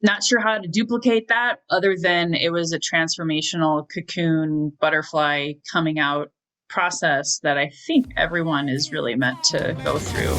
Not sure how to duplicate that other than it was a transformational cocoon butterfly coming out process that I think everyone is really meant to go through.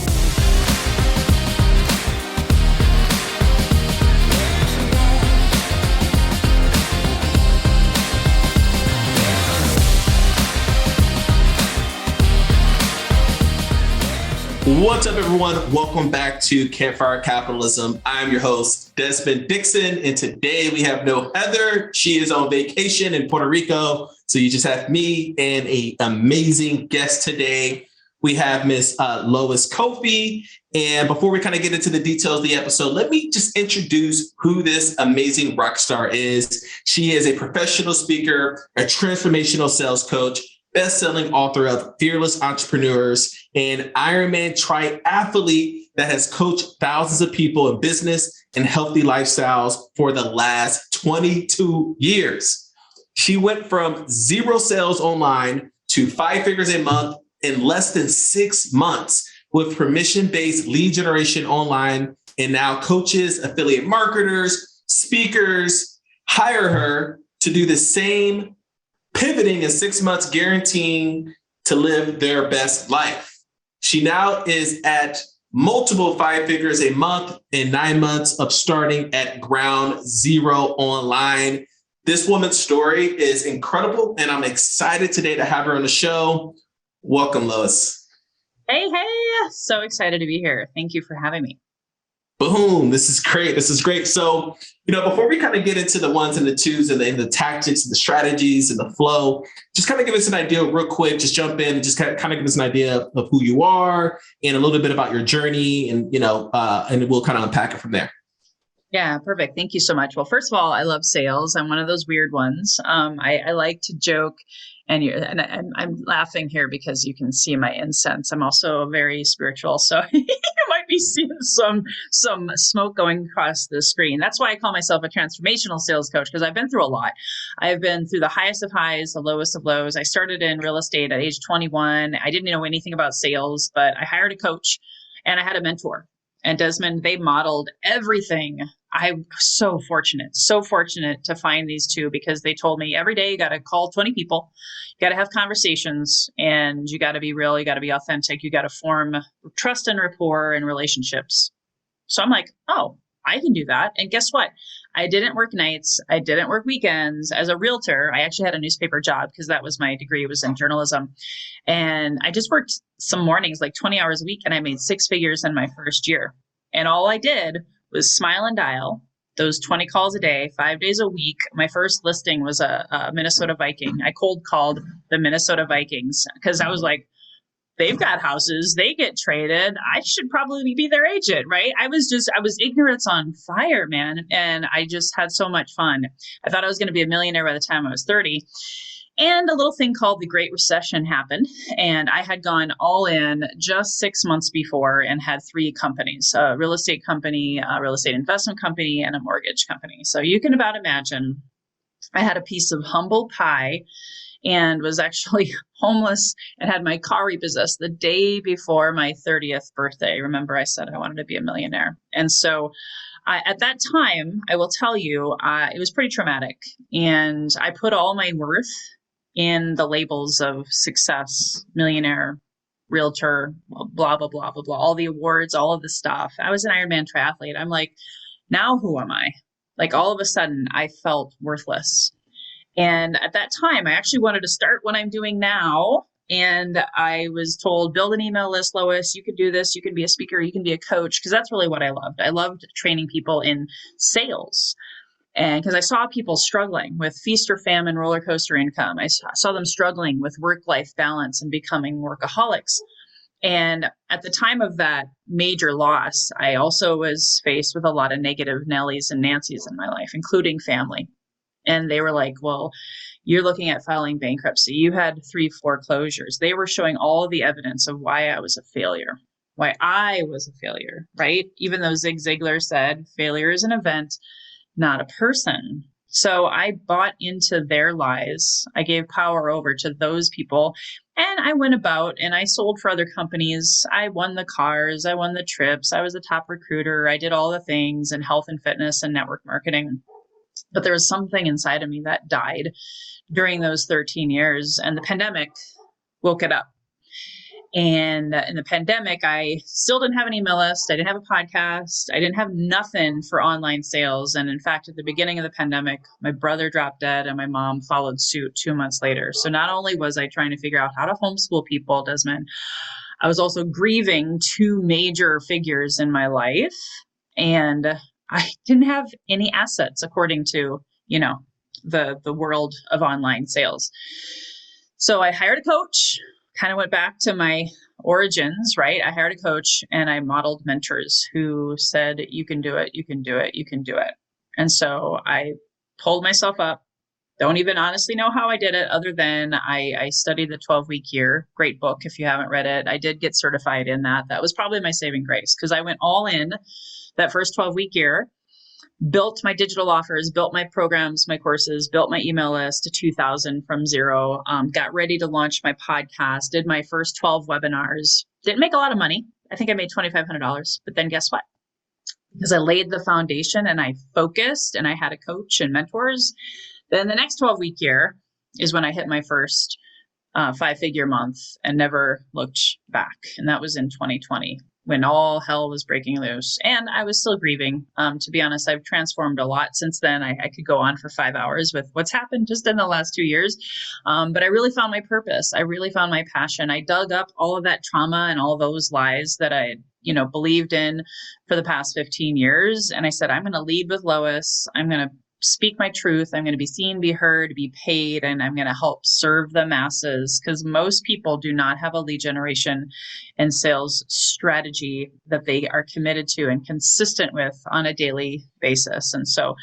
What's up, everyone? Welcome back to Campfire Capitalism. I'm your host, Desmond Dixon, and today we have no Heather. She is on vacation in Puerto Rico, so you just have me and an amazing guest today. We have Miss Lois Koffi, and before we kind of get into the details of the episode, let me just introduce who this amazing rock star is. She is a professional speaker, a transformational sales coach, best-selling author of Fearless Entrepreneurs, and Ironman Triathlete that has coached thousands of people in business and healthy lifestyles for the last 22 years. She went from 0 sales online to 5 figures a month in less than 6 months with permission-based lead generation online, and now coaches, affiliate marketers, speakers hire her to do the same, pivoting in 6 months, guaranteeing to live their best life. She now is at multiple 5 figures a month in 9 months of starting at ground zero online. This woman's story is incredible, and I'm excited today to have her on the show. Welcome, Lois. Hey. So excited to be here. Thank you for having me. Boom. This is great. So, before we kind of get into the ones and the twos and the tactics and the strategies and the flow, just kind of give us an idea real quick, just jump in and just kind of give us an idea of who you are and a little bit about your journey and we'll kind of unpack it from there. Yeah, perfect. Thank you so much. Well, first of all, I love sales. I'm one of those weird ones. I like to joke, and I'm laughing here because you can see my incense. I'm also very spiritual, so you might be seeing some smoke going across the screen. That's why I call myself a transformational sales coach, because I've been through a lot. I've been through the highest of highs, the lowest of lows. I started in real estate at age 21. I didn't know anything about sales, but I hired a coach and I had a mentor. And Desmond, they modeled everything. I'm so fortunate to find these two, because they told me every day you got to call 20 people, you got to have conversations, and you got to be real, you got to be authentic, you got to form trust and rapport and relationships. So I'm like, oh, I can do that. And guess what? I didn't work nights. I didn't work weekends. As a realtor, I actually had a newspaper job because that was my degree, was in journalism. And I just worked some mornings, like 20 hours a week, and I made 6 figures in my first year. And all I did was smile and dial those 20 calls a day, 5 days a week. My first listing was a Minnesota Viking. I cold called the Minnesota Vikings because I was like, they've got houses, they get traded, I should probably be their agent, right? I was ignorance on fire, man. And I just had so much fun. I thought I was going to be a millionaire by the time I was 30. And a little thing called the Great Recession happened. And I had gone all in just 6 months before and had 3 companies, a real estate company, a real estate investment company, and a mortgage company. So you can about imagine I had a piece of humble pie and was actually homeless and had my car repossessed the day before my 30th birthday. Remember, I said I wanted to be a millionaire. And so at that time, I will tell you, it was pretty traumatic. And I put all my worth in the labels of success, millionaire, realtor, blah, blah, blah, blah, blah, all the awards, all of the stuff. I was an Ironman Triathlete. I'm like, now who am I? Like, all of a sudden, I felt worthless. And at that time, I actually wanted to start what I'm doing now. And I was told, build an email list, Lois. You could do this. You can be a speaker. You can be a coach. Because that's really what I loved. I loved training people in sales. And because I saw people struggling with feast or famine roller coaster income. I saw them struggling with work-life balance and becoming workaholics. And at the time of that major loss, I also was faced with a lot of negative Nellies and Nancys in my life, including family. And they were like, well, you're looking at filing bankruptcy. You had 3 foreclosures. They were showing all the evidence of why I was a failure, right? Even though Zig Ziglar said failure is an event, not a person. So I bought into their lies. I gave power over to those people. And I went about and I sold for other companies. I won the cars, I won the trips, I was the top recruiter, I did all the things in health and fitness and network marketing. But there was something inside of me that died during those 13 years, and the pandemic woke it up. And in the pandemic, I still didn't have an email list. I didn't have a podcast. I didn't have nothing for online sales. And in fact, at the beginning of the pandemic, my brother dropped dead and my mom followed suit 2 months later. So not only was I trying to figure out how to homeschool people, Desmond, I was also grieving two major figures in my life. And I didn't have any assets according to, the world of online sales. So I hired a coach, kind of went back to my origins, right? I hired a coach and I modeled mentors who said, you can do it, you can do it, you can do it. And so I pulled myself up. Don't even honestly know how I did it other than I studied the 12-week year. Great book if you haven't read it. I did get certified in that. That was probably my saving grace because I went all in that first 12-week year, built my digital offers, built my programs, my courses, built my email list to 2,000 from zero, got ready to launch my podcast, did my first 12 webinars. Didn't make a lot of money. I think I made $2,500. But then guess what? Because I laid the foundation and I focused and I had a coach and mentors, then the next 12-week year is when I hit my first 5-figure month and never looked back. And that was in 2020 when all hell was breaking loose. And I was still grieving. To be honest, I've transformed a lot since then. I could go on for 5 hours with what's happened just in the last 2 years. But I really found my purpose. I really found my passion. I dug up all of that trauma and all those lies that I believed in for the past 15 years. And I said, I'm going to lead with Lois. I'm going to speak my truth. I'm going to be seen, be heard, be paid, and I'm going to help serve the masses because most people do not have a lead generation and sales strategy that they are committed to and consistent with on a daily basis. And so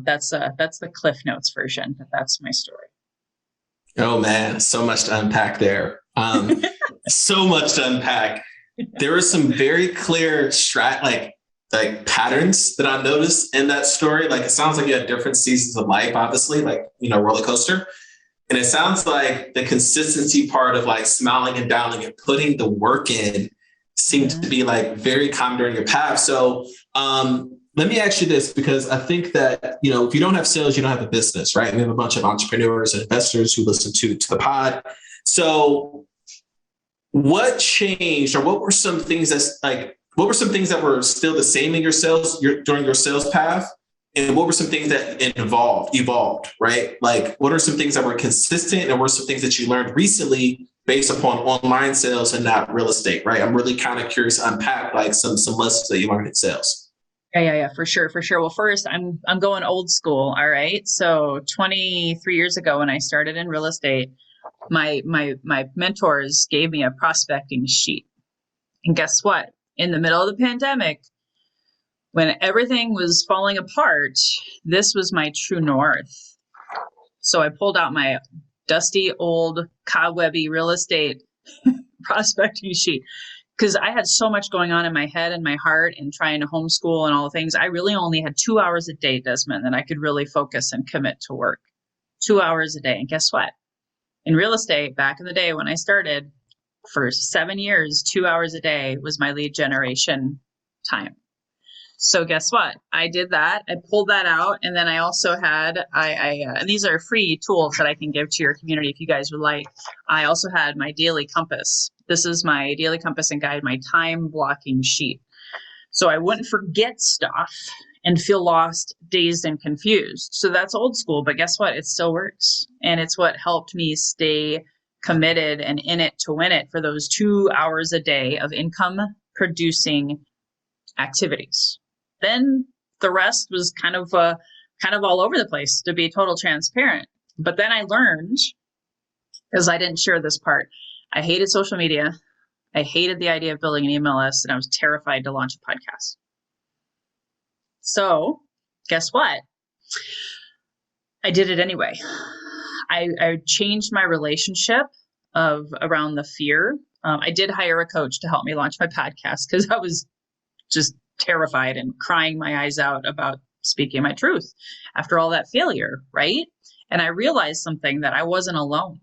that's the Cliff Notes version. That's my story. Oh man, so much to unpack there. So much to unpack. There were some very clear like patterns that I noticed in that story. Like it sounds like you had different seasons of life, obviously, like, roller coaster. And it sounds like the consistency part of like smiling and downing and putting the work in seemed to be like very common during your path. So let me ask you this, because I think that, if you don't have sales, you don't have a business, right? We have a bunch of entrepreneurs and investors who listen to the pod. So what changed, or what were some things that were still the same in your sales during your sales path? And what were some things that evolved, right? Like, what are some things that were consistent, and what are some things that you learned recently based upon online sales and not real estate, right? I'm really kind of curious to unpack like some lessons that you learned in sales. Yeah, for sure. Well, first, I'm going old school. All right. So 23 years ago, when I started in real estate, my mentors gave me a prospecting sheet. And guess what? In the middle of the pandemic, when everything was falling apart, this was my true north. So I pulled out my dusty, old, cobwebby real estate prospecting sheet because I had so much going on in my head and my heart and trying to homeschool and all the things. I really only had 2 hours a day, Desmond, that I could really focus and commit to work. 2 hours a day. And guess what? In real estate, back in the day when I started, for 7 years, 2 hours a day was my lead generation time. So guess what? I did that. I pulled that out. And then I also had, and these are free tools that I can give to your community if you guys would like. I also had my daily compass. This is my daily compass and guide, my time blocking sheet. So I wouldn't forget stuff and feel lost, dazed, and confused. So that's old school, but guess what? It still works. And it's what helped me stay committed and in it to win it for those 2 hours a day of income producing activities. Then the rest was kind of all over the place, to be total transparent. But then I learned, because I didn't share this part, I hated social media. I hated the idea of building an email list, and I was terrified to launch a podcast. So guess what? I did it anyway. I changed my relationship around the fear. I did hire a coach to help me launch my podcast because I was just terrified and crying my eyes out about speaking my truth after all that failure, right? And I realized something, that I wasn't alone.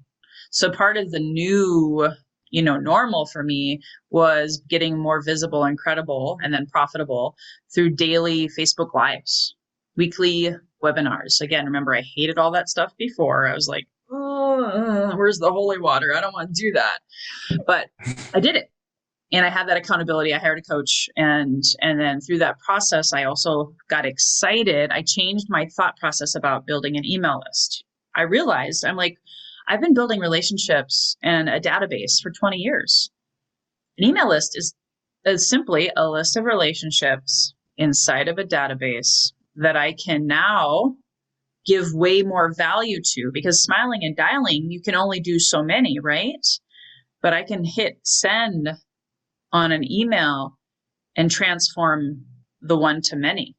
So part of the new, normal for me was getting more visible and credible and then profitable through daily Facebook Lives, weekly webinars. Again, remember, I hated all that stuff before. I was like, oh, where's the holy water? I don't want to do that. But I did it. And I had that accountability. I hired a coach. And then through that process, I also got excited. I changed my thought process about building an email list. I realized I've been building relationships and a database for 20 years. An email list is simply a list of relationships inside of a database that I can now give way more value to, because smiling and dialing, you can only do so many, right? But I can hit send on an email and transform the one to many,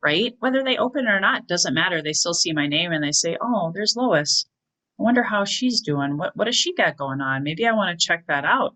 right? Whether they open it or not, doesn't matter. They still see my name and they say, oh, there's Lois. I wonder how she's doing. What has she got going on? Maybe I want to check that out.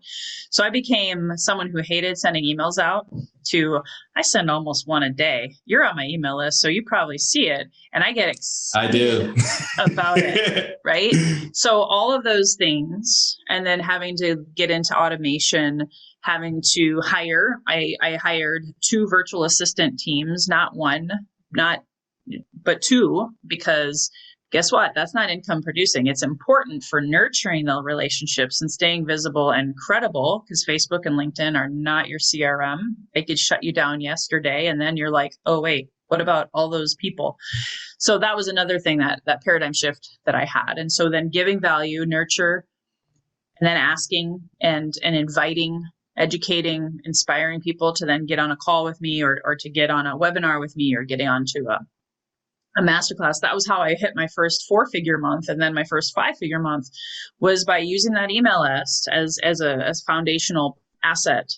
So I became someone who hated sending emails out to, I send almost one a day. You're on my email list, so you probably see it. And I get excited I do. about it, right? So all of those things, and then having to get into automation, having to hire, I hired 2 virtual assistant teams, not one, but 2, because guess what? That's not income producing. It's important for nurturing the relationships and staying visible and credible, because Facebook and LinkedIn are not your CRM. They could shut you down yesterday. And then you're like, oh, wait, what about all those people? So that was another thing, that paradigm shift that I had. And so then giving value, nurture, and then asking and inviting, educating, inspiring people to then get on a call with me or to get on a webinar with me or getting onto a masterclass. That was how I hit my first 4-figure month. And then my first 5-figure month was by using that email list as a foundational asset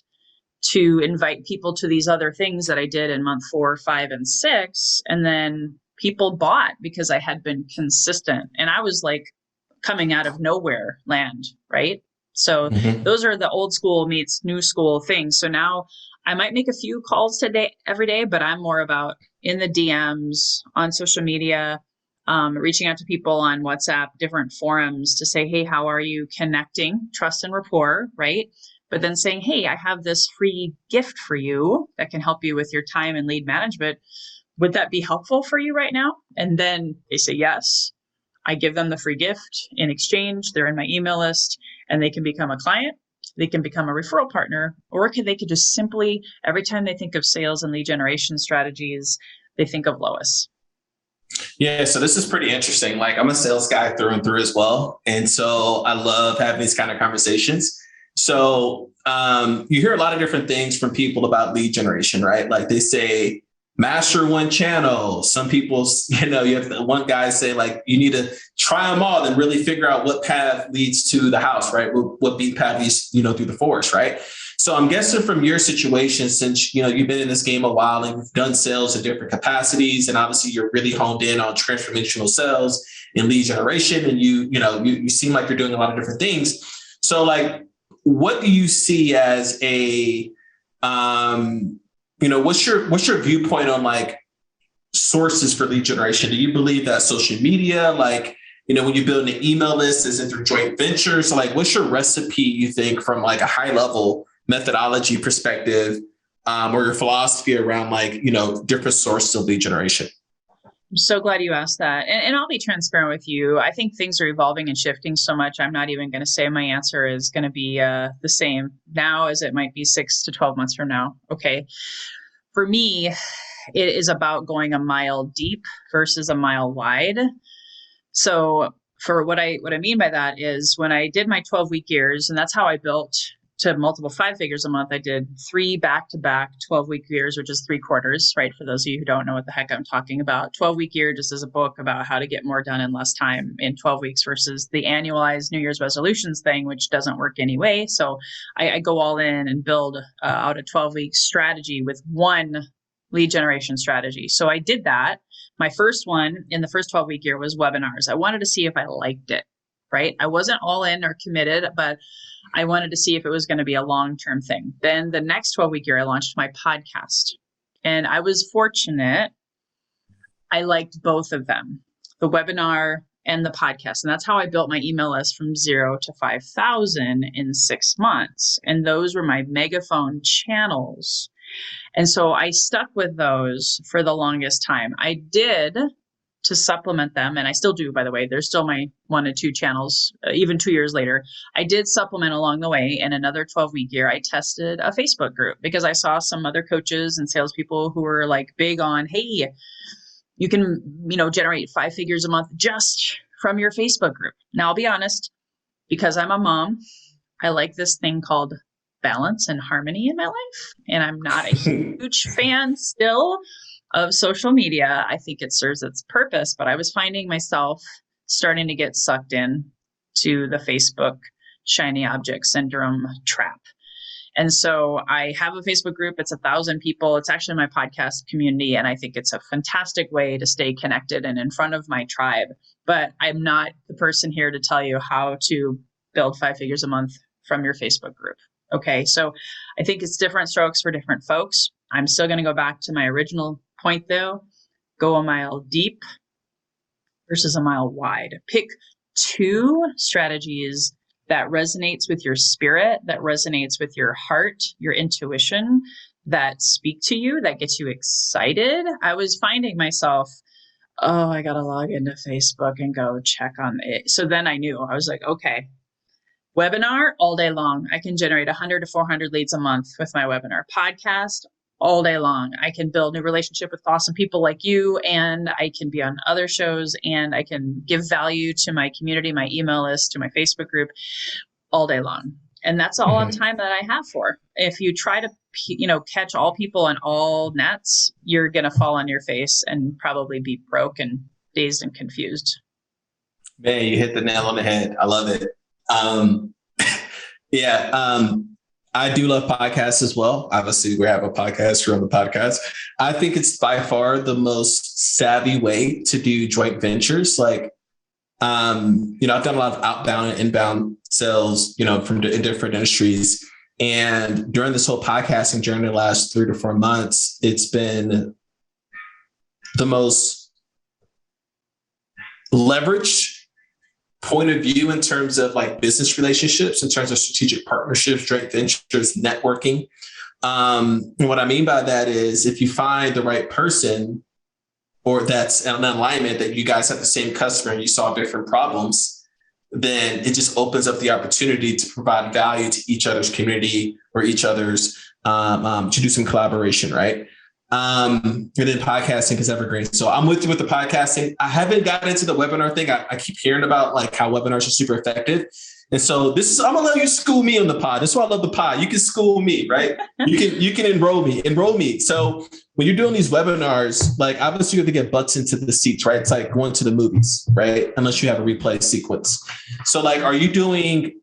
to invite people to these other things that I did in month 4, 5, and 6. And then people bought because I had been consistent. And I was like coming out of nowhere land, right? So those are the old school meets new school things. So now I might make a few calls today, every day, but I'm more about in the DMs, on social media, reaching out to people on WhatsApp, different forums to say, hey, how are you? Connecting, trust and rapport, right? But then saying, hey, I have this free gift for you that can help you with your time and lead management. Would that be helpful for you right now? And then they say yes. I give them the free gift in exchange. They're in my email list and they can become a client. They can become a referral partner, or they could just simply, every time they think of sales and lead generation strategies, they think of Lois. Yeah, so this is pretty interesting. Like, I'm a sales guy through and through as well. And so I love having these kind of conversations. So you hear a lot of different things from people about lead generation, right? Like they say, master one channel. Some people, you have one guy say like, you need to try them all and really figure out what path leads to the house, right? What beat path leads, through the forest, right? So I'm guessing from your situation, since, you've been in this game a while and you've done sales in different capacities, and obviously you're really honed in on transformational sales and lead generation. And you seem like you're doing a lot of different things. So like, what do you see as a, what's your viewpoint on like sources for lead generation? Do you believe that social media, like, when you build an email list, is it through joint ventures? So like, what's your recipe, you think, from like a high level methodology perspective, or your philosophy around like, different sources of lead generation? I'm so glad you asked that. And I'll be transparent with you. I think things are evolving and shifting so much. I'm not even going to say my answer is going to be the same now as it might be 6 to 12 months from now. Okay. For me, it is about going a mile deep versus a mile wide. So for what I mean by that is when I did my 12-week years, and that's how I built to multiple 5 figures a month, I did 3 back-to-back 12-week years, which is 3 quarters, right? For those of you who don't know what the heck I'm talking about. 12-week year just is a book about how to get more done in less time in 12 weeks versus the annualized New Year's resolutions thing, which doesn't work anyway. So I go all in and build out a 12-week strategy with one lead generation strategy. So I did that. My first one in the first 12-week year was webinars. I wanted to see if I liked it, right? I wasn't all in or committed, but I wanted to see if it was going to be a long-term thing. Then the next 12-week year, I launched my podcast. And I was fortunate. I liked both of them. The webinar and the podcast. And that's how I built my email list from 0 to 5,000 in 6 months. And those were my megaphone channels. And so I stuck with those for the longest time. I did, to supplement them, and I still do, by the way, they're still my 1 and 2 channels, even 2 years later. I did supplement along the way. In another 12-week year, I tested a Facebook group because I saw some other coaches and salespeople who were like big on, hey, you can, generate 5 figures a month just from your Facebook group. Now, I'll be honest, because I'm a mom, I like this thing called balance and harmony in my life. And I'm not a huge fan still of social media. I think it serves its purpose, but I was finding myself starting to get sucked in to the Facebook shiny object syndrome trap. And so I have a Facebook group. It's 1,000 people. It's actually my podcast community. And I think it's a fantastic way to stay connected and in front of my tribe. But I'm not the person here to tell you how to build 5 figures a month from your Facebook group. Okay. So I think it's different strokes for different folks. I'm still going to go back to my original point though. Go a mile deep versus a mile wide. Pick 2 strategies that resonates with your spirit, that resonates with your heart, your intuition, that speak to you, that gets you excited. I was finding myself, I got to log into Facebook and go check on it. So then I knew, I was like, okay, webinar all day long. I can generate 100 to 400 leads a month with my webinar. Podcast all day long. I can build new relationship with awesome people like you, and I can be on other shows, and I can give value to my community, my email list, to my Facebook group all day long. And that's all the time that I have for. If you try to, catch all people in all nets, you're going to fall on your face and probably be broke and dazed and confused. Man, you hit the nail on the head. I love it. I do love podcasts as well. Obviously, we have a podcast. We're on the podcast. I think it's by far the most savvy way to do joint ventures. Like, I've done a lot of outbound and inbound sales, from in different industries. And during this whole podcasting journey, the last 3 to 4 months, it's been the most leveraged point of view in terms of like business relationships, in terms of strategic partnerships, joint ventures, networking. And what I mean by that is if you find the right person, or that's an alignment that you guys have the same customer and you solve different problems, then it just opens up the opportunity to provide value to each other's community or each other's to do some collaboration, right? And then podcasting is evergreen. So I'm with you with the podcasting. I haven't gotten into the webinar thing. I keep hearing about like how webinars are super effective. And so I'm gonna let you school me on the pod. That's why I love the pod. You can school me, right? You can enroll me. So when you're doing these webinars, like obviously you have to get butts into the seats, right? It's like going to the movies, right? Unless you have a replay sequence. So like, are you doing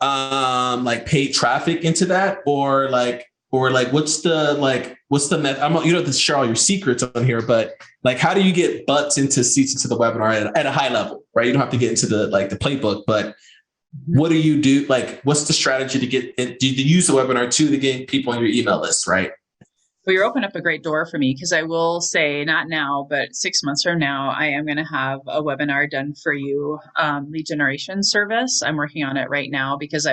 like paid traffic into that, or what's the method? You don't have to share all your secrets on here, but like, how do you get butts into seats into the webinar at a high level, right? You don't have to get into the playbook, but what do you do? Like, what's the strategy to get it? Do you use the webinar to get people on your email list, right? Well, you're opening up a great door for me, because I will say, not now, but 6 months from now, I am going to have a webinar done for you, lead generation service. I'm working on it right now because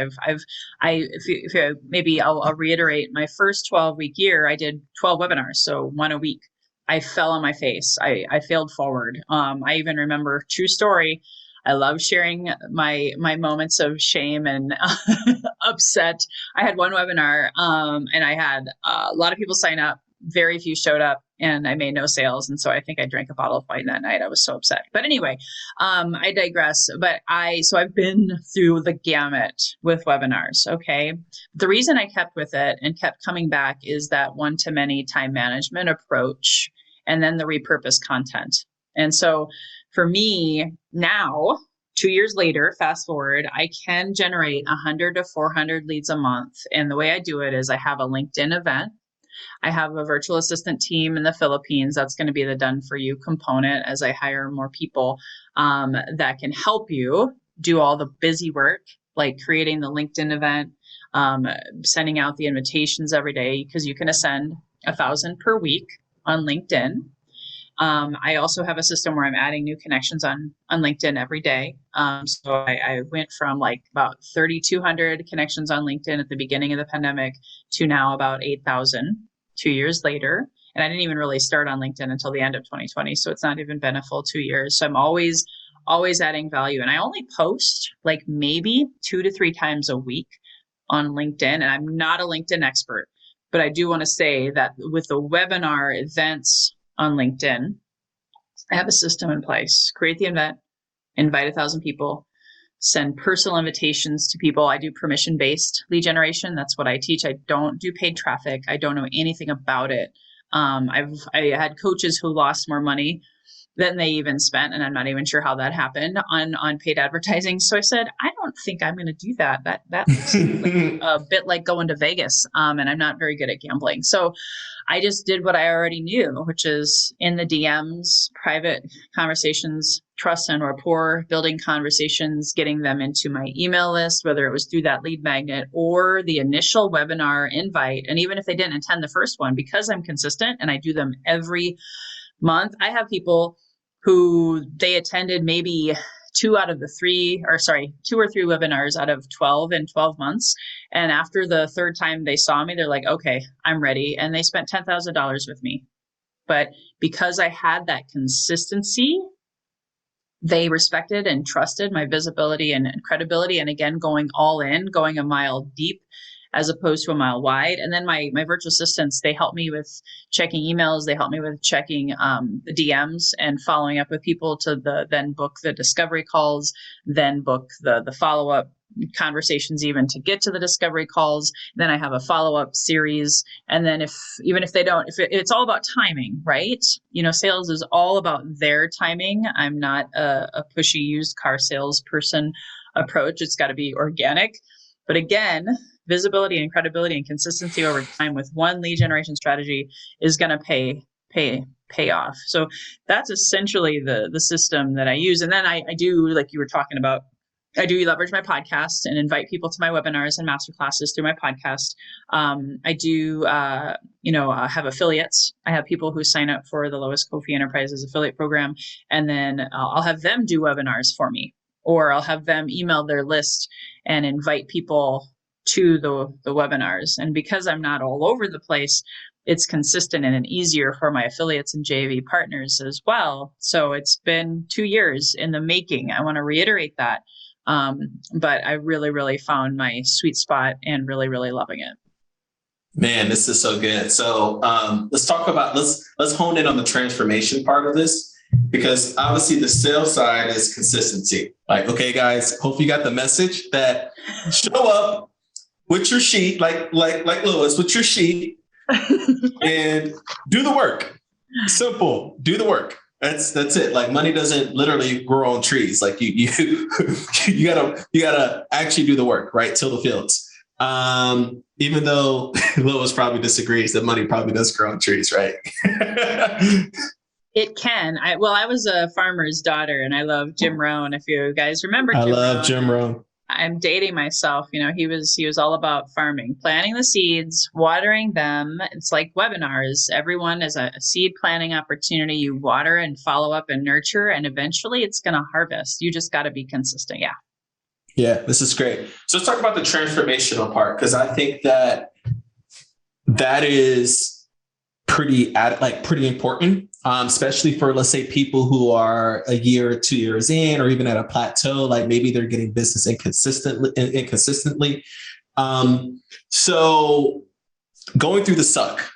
maybe I'll reiterate, my first 12-week year, I did 12 webinars, so 1 a week. I fell on my face. I failed forward. I even remember, true story, I love sharing my moments of shame and upset. I had one webinar and I had a lot of people sign up. Very few showed up, and I made no sales. And so I think I drank a bottle of wine that night. I was so upset. But anyway, I digress. But I've been through the gamut with webinars. Okay. The reason I kept with it and kept coming back is that one-to-many time management approach, and then the repurposed content. And so for me now, 2 years later, fast forward, I can generate 100 to 400 leads a month. And the way I do it is I have a LinkedIn event. I have a virtual assistant team in the Philippines. That's going to be the done for you component as I hire more people that can help you do all the busy work, like creating the LinkedIn event, sending out the invitations every day, because you can ascend 1,000 per week on LinkedIn. I also have a system where I'm adding new connections on LinkedIn every day. So I went from like about 3,200 connections on LinkedIn at the beginning of the pandemic to now about 8,000 2 years later. And I didn't even really start on LinkedIn until the end of 2020. So it's not even been a full 2 years. So I'm always adding value. And I only post like maybe 2 to 3 times a week on LinkedIn. And I'm not a LinkedIn expert, but I do want to say that with the webinar events on LinkedIn, I have a system in place. Create the event, invite 1,000 people, send personal invitations to people. I do permission-based lead generation. That's what I teach. I don't do paid traffic. I don't know anything about it. I had coaches who lost more money than they even spent, and I'm not even sure how that happened on paid advertising. So I said, I don't think I'm going to do that. That looks like a bit like going to Vegas, and I'm not very good at gambling. So I just did what I already knew, which is in the DMs, private conversations, trust and rapport, building conversations, getting them into my email list, whether it was through that lead magnet or the initial webinar invite. And even if they didn't attend the first one, because I'm consistent and I do them every month, I have people who they attended maybe two or three webinars out of 12 in 12 months. And after the third time they saw me, they're like, okay, I'm ready. And they spent $10,000 with me. But because I had that consistency, they respected and trusted my visibility and credibility. And again, going all in, going a mile deep as opposed to a mile wide. And then my virtual assistants, they help me with checking emails. They help me with checking the DMs and following up with people to then book the discovery calls, then book the follow-up conversations even to get to the discovery calls. Then I have a follow-up series. And then if it's all about timing, right? Sales is all about their timing. I'm not a pushy used car salesperson approach. It's got to be organic. But again, visibility and credibility and consistency over time with one lead generation strategy is going to pay off. So that's essentially the system that I use. And then I do, like you were talking about, I do leverage my podcast and invite people to my webinars and masterclasses through my podcast. I do, have affiliates. I have people who sign up for the Lois Koffi Enterprises affiliate program, and then I'll have them do webinars for me, or I'll have them email their list and invite people to the webinars. And because I'm not all over the place, it's consistent and easier for my affiliates and JV partners as well. So it's been 2 years in the making. I want to reiterate that. But I really, really found my sweet spot and really, really loving it. Man, this is so good. So let's hone in on the transformation part of this, because obviously the sales side is consistency. Like, okay, guys, hope you got the message that show up with your sheet, like Lois, with your sheet and do the work. Simple, do the work. That's it. Like, money doesn't literally grow on trees. Like you gotta actually do the work, right? Till the fields. Even though Lois probably disagrees that money probably does grow on trees, right? It can. I was a farmer's daughter, and I love Jim Rohn. If you guys remember, I love Jim Rohn. I'm dating myself. He was all about farming, planting the seeds, watering them. It's like webinars. Everyone is a seed planting opportunity. You water and follow up and nurture, and eventually it's going to harvest. You just got to be consistent. Yeah. Yeah, this is great. So let's talk about the transformational part, because I think that is pretty important, especially for, let's say, people who are a year or 2 years in, or even at a plateau, like maybe they're getting business inconsistently. So going through the suck,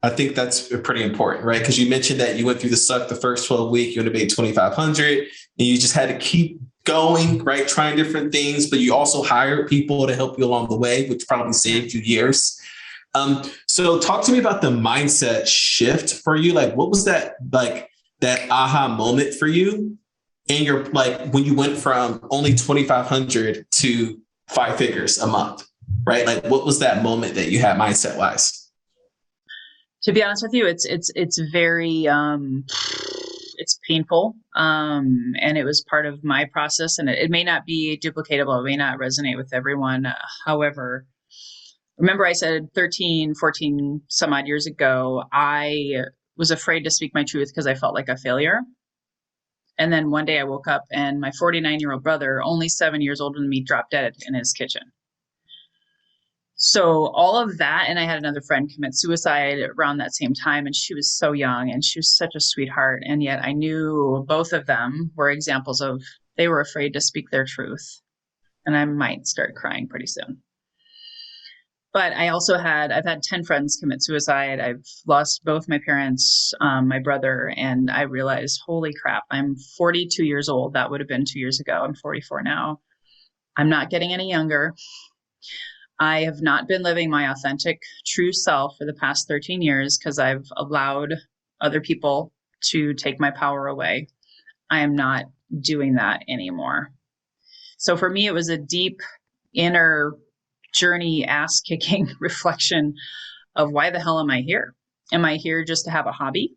I think that's pretty important, right? Because you mentioned that you went through the suck the first 12 weeks, you would have made 2,500, and you just had to keep going, right? Trying different things, but you also hired people to help you along the way, which probably saved you years. So talk to me about the mindset shift for you. Like, what was that aha moment for you? And you're like, when you went from only 2,500 to 5 figures a month, right? Like, what was that moment that you had mindset wise? To be honest with you, it's very, it's painful. And it was part of my process, and it may not be duplicatable. It may not resonate with everyone. However, remember I said 13, 14 some odd years ago, I was afraid to speak my truth because I felt like a failure. And then one day I woke up and my 49-year-old brother, only 7 years older than me, dropped dead in his kitchen. So all of that, and I had another friend commit suicide around that same time, and she was so young and she was such a sweetheart. And yet I knew both of them were examples of, they were afraid to speak their truth. And I might start crying pretty soon. But I've had 10 friends commit suicide. I've lost both my parents, my brother, and I realized, holy crap, I'm 42 years old. That would have been 2 years ago. I'm 44 now. I'm not getting any younger. I have not been living my authentic, true self for the past 13 years because I've allowed other people to take my power away. I am not doing that anymore. So for me, it was a deep inner journey, ass-kicking reflection of why the hell am I here? Am I here just to have a hobby?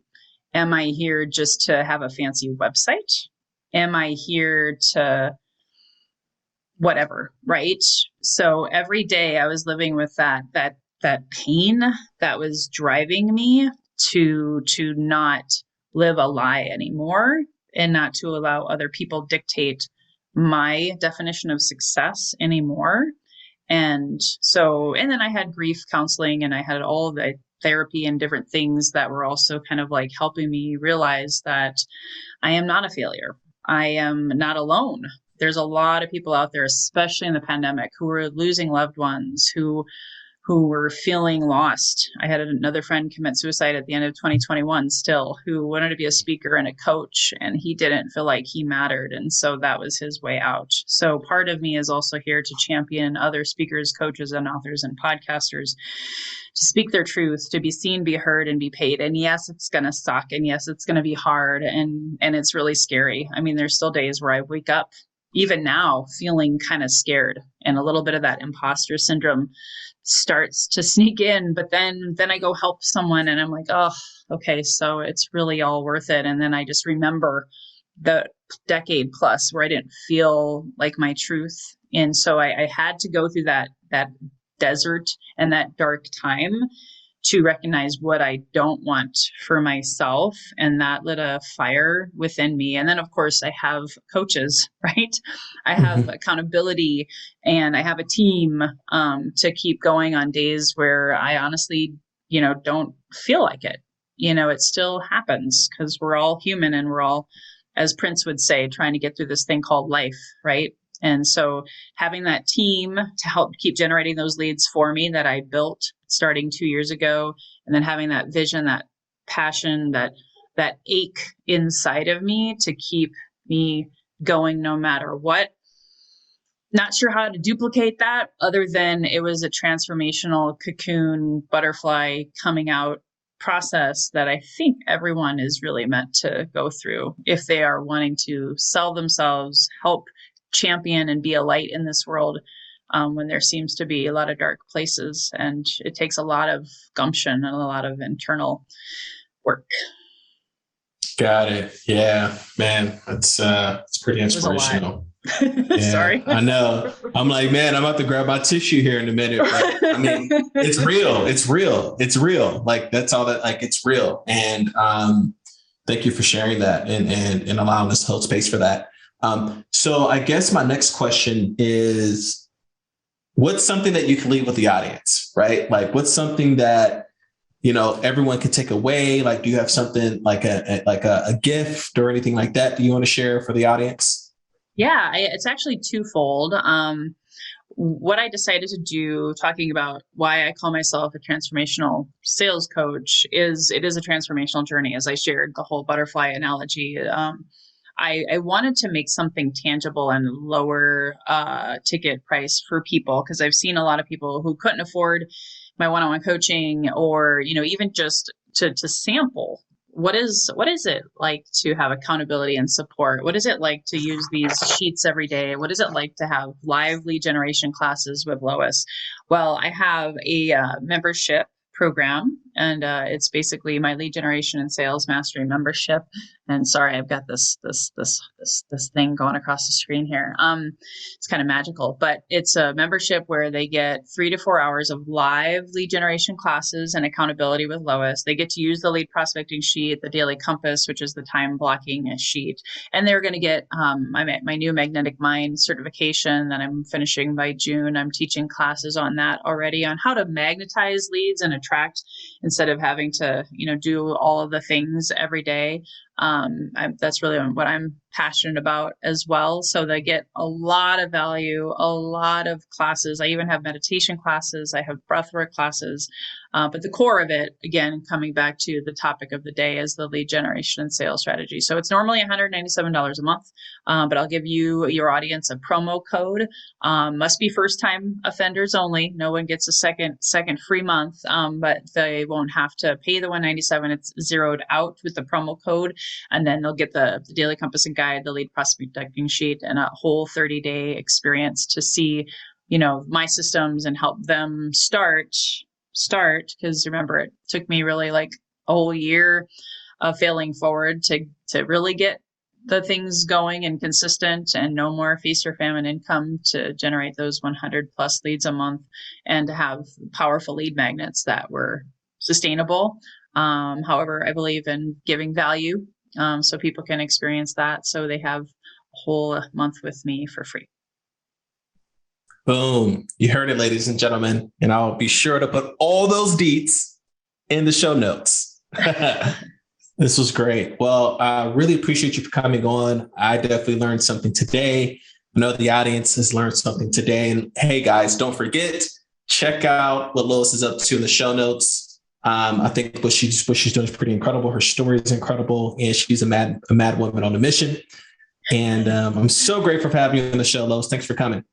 Am I here just to have a fancy website? Am I here to whatever, right? So every day I was living with that pain that was driving me to not live a lie anymore and not to allow other people dictate my definition of success anymore. And then I had grief counseling and I had all the therapy and different things that were also kind of like helping me realize that I am not a failure. I am not alone. There's a lot of people out there, especially in the pandemic, who are losing loved ones, who were feeling lost. I had another friend commit suicide at the end of 2021 still, who wanted to be a speaker and a coach, and he didn't feel like he mattered. And so that was his way out. So part of me is also here to champion other speakers, coaches, and authors and podcasters to speak their truth, to be seen, be heard, and be paid. And yes, it's going to suck. And yes, it's going to be hard. And it's really scary. I mean, there's still days where I wake up, even now, feeling kind of scared, and a little bit of that imposter syndrome starts to sneak in. But then I go help someone and I'm like, oh, okay, so it's really all worth it. And then I just remember the decade plus where I didn't feel like my truth. And so I had to go through that desert and that dark time to recognize what I don't want for myself. And that lit a fire within me. And then, of course, I have coaches, right? I have accountability and I have a team to keep going on days where I honestly, don't feel like it. It still happens because we're all human and we're all, as Prince would say, trying to get through this thing called life, right? And so having that team to help keep generating those leads for me that I built starting 2 years ago, and then having that vision, that passion, that ache inside of me to keep me going no matter what. Not sure how to duplicate that other than it was a transformational cocoon butterfly coming out process that I think everyone is really meant to go through if they are wanting to sell themselves, help champion and be a light in this world when there seems to be a lot of dark places. And it takes a lot of gumption and a lot of internal work. Got it. Yeah, man, it's pretty inspirational. Yeah, Sorry. I know. I'm like, man, I'm about to grab my tissue here in a minute. But, I mean, it's real. It's real. It's real. Like that's all that. Like it's real. And thank you for sharing that and allowing us to hold space for that. So I guess my next question is, what's something that you can leave with the audience, right? Like what's something that, everyone can take away? Like, do you have something like a gift or anything like that you want to share for the audience? Yeah, it's actually twofold. What I decided to do, talking about why I call myself a transformational sales coach, is it is a transformational journey. As I shared the whole butterfly analogy, I wanted to make something tangible and lower ticket price for people, because I've seen a lot of people who couldn't afford my one-on-one coaching, or even just to sample. What is it like to have accountability and support? What is it like to use these sheets every day? What is it like to have live lead generation classes with Lois? Well, I have a membership program, and it's basically my lead generation and sales mastery membership. And sorry, I've got this thing going across the screen here. It's kind of magical, but it's a membership where they get 3 to 4 hours of live lead generation classes and accountability with Lois. They get to use the lead prospecting sheet, the daily compass, which is the time blocking sheet, and they're going to get my new magnetic mind certification that I'm finishing by June. I'm teaching classes on that already, on how to magnetize leads and attract instead of having to do all of the things every day. That's really what I'm passionate about as well. So they get a lot of value, a lot of classes. I even have meditation classes. I have breathwork classes. But the core of it, again, coming back to the topic of the day, is the lead generation and sales strategy. So it's normally $197 a month, but I'll give your audience a promo code. Must be first-time offenders only. No one gets a second free month, but they won't have to pay the $197. It's zeroed out with the promo code, and then they'll get the daily compass and guide, the lead prospecting sheet, and a whole 30-day experience to see, my systems and help them start. Because remember, it took me really like a whole year of failing forward to really get the things going and consistent, and no more feast or famine income, to generate those 100 plus leads a month, and to have powerful lead magnets that were sustainable. However, I believe in giving value, so people can experience that. So they have a whole month with me for free. Boom. You heard it, ladies and gentlemen. And I'll be sure to put all those deets in the show notes. This was great. Well, I really appreciate you for coming on. I definitely learned something today. I know the audience has learned something today. And hey, guys, don't forget, check out what Lois is up to in the show notes. I think what she's doing is pretty incredible. Her story is incredible, and she's a mad woman on a mission. And I'm so grateful for having you on the show, Lois. Thanks for coming.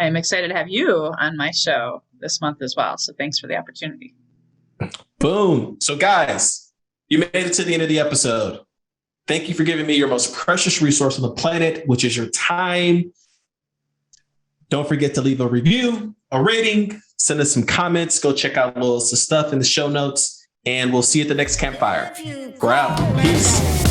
I'm excited to have you on my show this month as well. So thanks for the opportunity. Boom. So guys, you made it to the end of the episode. Thank you for giving me your most precious resource on the planet, which is your time. Don't forget to leave a review, a rating, send us some comments. Go check out Lois' stuff in the show notes, and we'll see you at the next campfire. We're out. Peace.